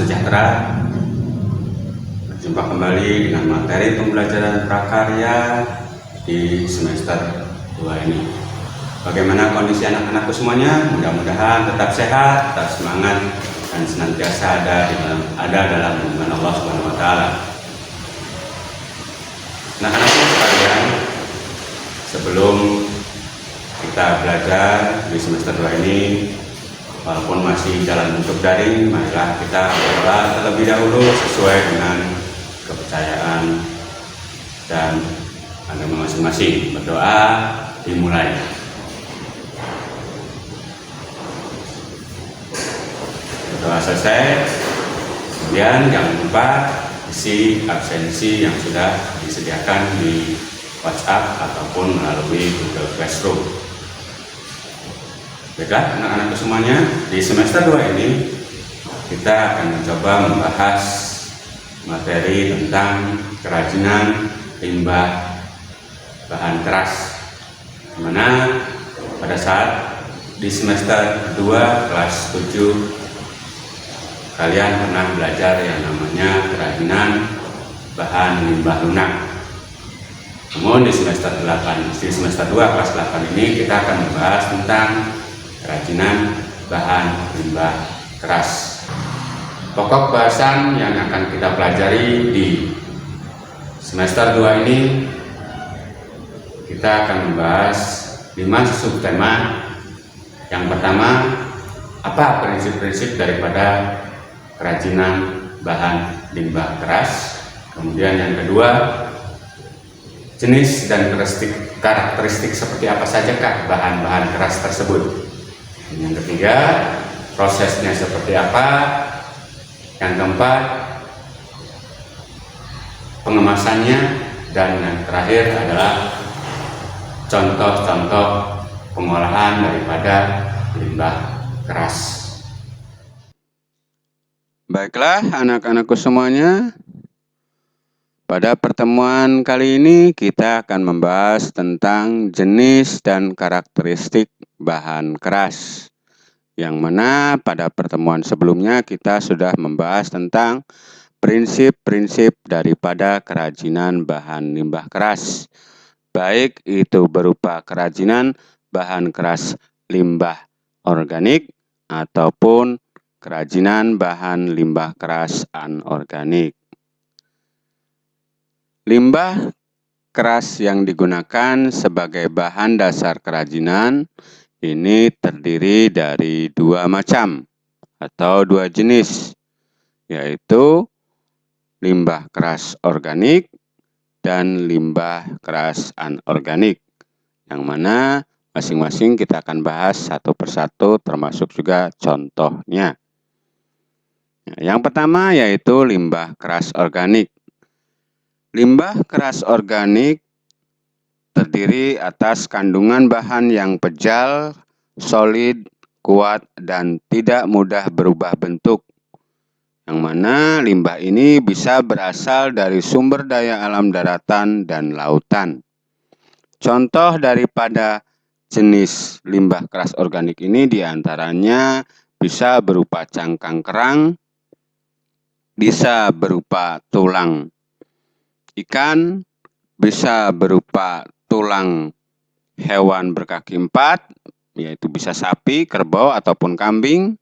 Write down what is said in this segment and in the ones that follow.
sejahtera. Berjumpa kembali dengan materi pembelajaran prakarya di semester 2 ini. Bagaimana kondisi anak-anakku semuanya? Mudah-mudahan tetap sehat, tetap semangat, dan senantiasa ada dalam lindungan Allah Subhanahu wa Ta'ala. Anak-anakku sekalian, sebelum kita belajar di semester 2 ini, walaupun masih dalam bentuk daring, marilah kita berdoa terlebih dahulu sesuai dengan kepercayaan dan agama masing-masing. Berdoa dimulai. Berdoa selesai, kemudian jangan lupa isi absensi yang sudah disediakan di WhatsApp ataupun melalui Google Classroom. Baiklah anak-anakku semuanya, di semester 2 ini kita akan mencoba membahas materi tentang kerajinan limbah bahan keras, dimana pada saat di semester 2 kelas 7 kalian pernah belajar yang namanya kerajinan bahan limbah lunak. Namun di semester 2 kelas 8 ini kita akan membahas tentang kerajinan bahan limbah keras. Pokok bahasan yang akan kita pelajari di semester 2 ini, kita akan membahas 5 subtema. Yang pertama, apa prinsip-prinsip daripada kerajinan bahan limbah keras. Kemudian yang kedua, jenis dan karakteristik seperti apa sajakah bahan-bahan keras tersebut. Yang ketiga, prosesnya seperti apa. Yang keempat, pengemasannya. Dan yang terakhir adalah contoh-contoh pengolahan daripada limbah keras. Baiklah anak-anakku semuanya, pada pertemuan kali ini kita akan membahas tentang jenis dan karakteristik bahan keras, yang mana pada pertemuan sebelumnya kita sudah membahas tentang prinsip-prinsip daripada kerajinan bahan limbah keras, baik itu berupa kerajinan bahan keras limbah organik ataupun kerajinan bahan limbah keras anorganik. Limbah keras yang digunakan sebagai bahan dasar kerajinan ini terdiri dari 2 macam atau 2 jenis, yaitu limbah keras organik dan limbah keras anorganik, yang mana masing-masing kita akan bahas satu persatu termasuk juga contohnya. Yang pertama yaitu limbah keras organik. Limbah keras organik terdiri atas kandungan bahan yang pejal, solid, kuat, dan tidak mudah berubah bentuk. Yang mana limbah ini bisa berasal dari sumber daya alam daratan dan lautan. Contoh daripada jenis limbah keras organik ini diantaranya bisa berupa cangkang kerang, bisa berupa tulang ikan, bisa berupa tulang hewan berkaki 4, yaitu bisa sapi, kerbau, ataupun kambing,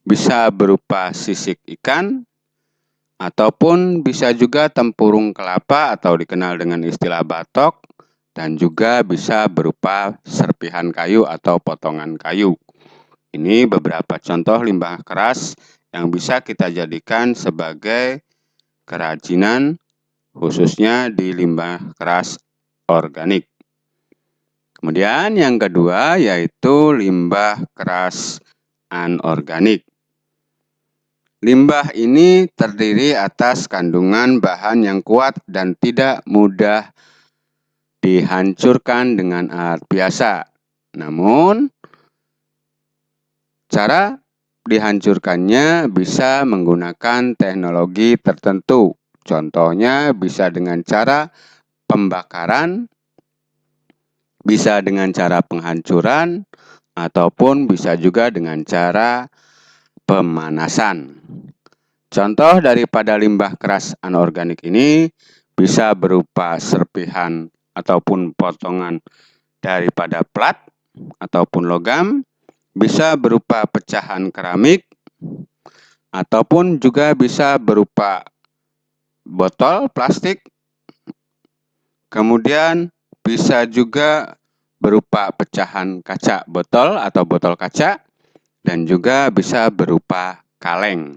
bisa berupa sisik ikan, ataupun bisa juga tempurung kelapa atau dikenal dengan istilah batok, dan juga bisa berupa serpihan kayu atau potongan kayu. Ini beberapa contoh limbah keras yang bisa kita jadikan sebagai kerajinan, khususnya di limbah keras organik. Kemudian yang kedua yaitu limbah keras anorganik. Limbah ini terdiri atas kandungan bahan yang kuat dan tidak mudah dihancurkan dengan alat biasa. Namun, cara dihancurkannya bisa menggunakan teknologi tertentu. Contohnya bisa dengan cara pembakaran, bisa dengan cara penghancuran, ataupun bisa juga dengan cara pemanasan. Contoh daripada limbah keras anorganik ini bisa berupa serpihan ataupun potongan daripada plat ataupun logam, bisa berupa pecahan keramik, ataupun juga bisa berupa botol plastik, kemudian bisa juga berupa pecahan kaca botol atau botol kaca, dan juga bisa berupa kaleng.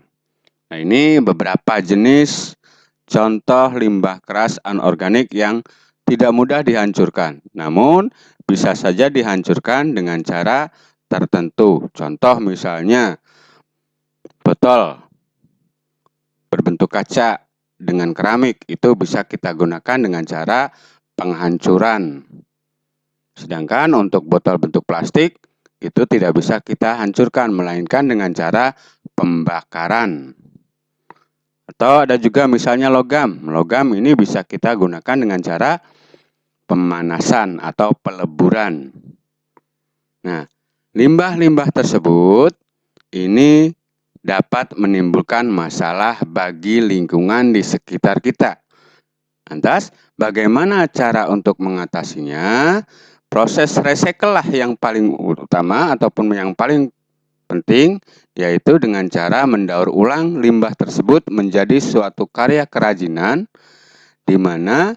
Nah, ini beberapa jenis contoh limbah keras anorganik yang tidak mudah dihancurkan, namun bisa saja dihancurkan dengan cara tertentu. Contoh misalnya botol berbentuk kaca dengan keramik, itu bisa kita gunakan dengan cara penghancuran. Sedangkan untuk botol bentuk plastik itu tidak bisa kita hancurkan, melainkan dengan cara pembakaran. Atau ada juga misalnya logam. Logam ini bisa kita gunakan dengan cara pemanasan atau peleburan. Nah, limbah-limbah tersebut ini dapat menimbulkan masalah bagi lingkungan di sekitar kita. Lantas, bagaimana cara untuk mengatasinya? Proses recycle lah yang paling utama ataupun yang paling penting, yaitu dengan cara mendaur ulang limbah tersebut menjadi suatu karya kerajinan, di mana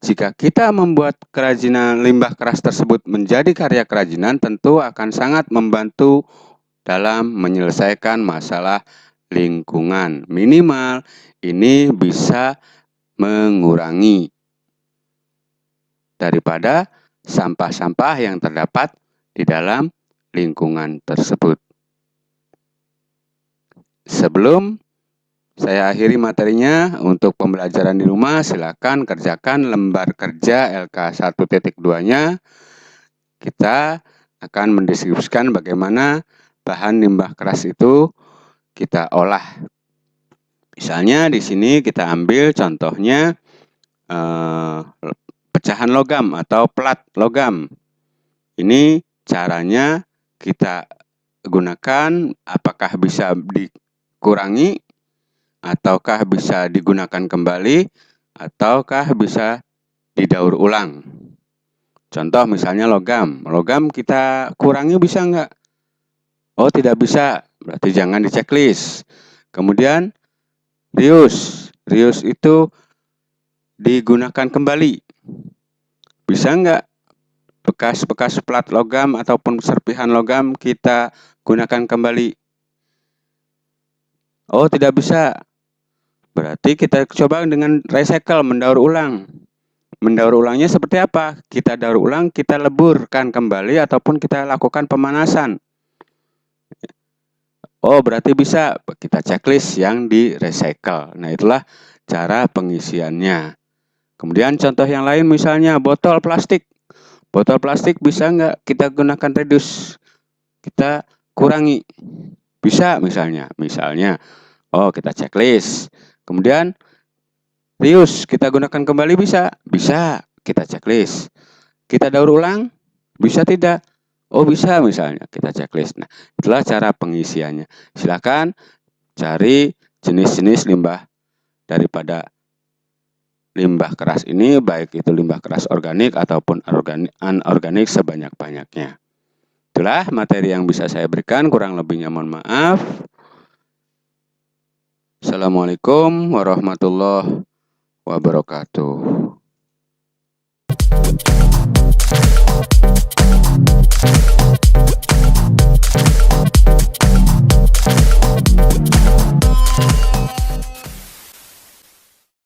jika kita membuat kerajinan limbah keras tersebut menjadi karya kerajinan, tentu akan sangat membantu dalam menyelesaikan masalah lingkungan. Minimal ini bisa mengurangi daripada sampah-sampah yang terdapat di dalam lingkungan tersebut. Sebelum saya akhiri materinya, untuk pembelajaran di rumah silakan kerjakan lembar kerja LK 1.2-nya. Kita akan mendeskripsikan bagaimana bahan limbah keras itu kita olah. Misalnya di sini kita ambil contohnya pecahan logam atau plat logam. Ini caranya kita gunakan, apakah bisa dikurangi, ataukah bisa digunakan kembali, ataukah bisa didaur ulang. Contoh misalnya logam. Logam kita kurangi bisa enggak? Oh, tidak bisa. Berarti jangan di checklist. Kemudian rius. Rius itu digunakan kembali. Bisa enggak bekas-bekas plat logam ataupun serpihan logam kita gunakan kembali? Oh, tidak bisa. Berarti kita coba dengan recycle, mendaur ulang. Mendaur ulangnya seperti apa? Kita daur ulang, kita leburkan kembali ataupun kita lakukan pemanasan. Oh, berarti bisa. Kita checklist yang di recycle. Nah, itulah cara pengisiannya. Kemudian contoh yang lain misalnya botol plastik. Botol plastik bisa nggak kita gunakan reduce? Kita kurangi. Bisa misalnya. Oh, kita checklist. Kemudian reuse, kita gunakan kembali bisa? Bisa, kita checklist. Kita daur ulang? Bisa tidak? Oh, bisa misalnya, kita checklist. Nah, itulah cara pengisiannya. Silakan cari jenis-jenis limbah daripada limbah keras ini, baik itu limbah keras organik ataupun anorganik sebanyak-banyaknya. Itulah materi yang bisa saya berikan, kurang lebihnya mohon maaf. Assalamualaikum warahmatullahi wabarakatuh.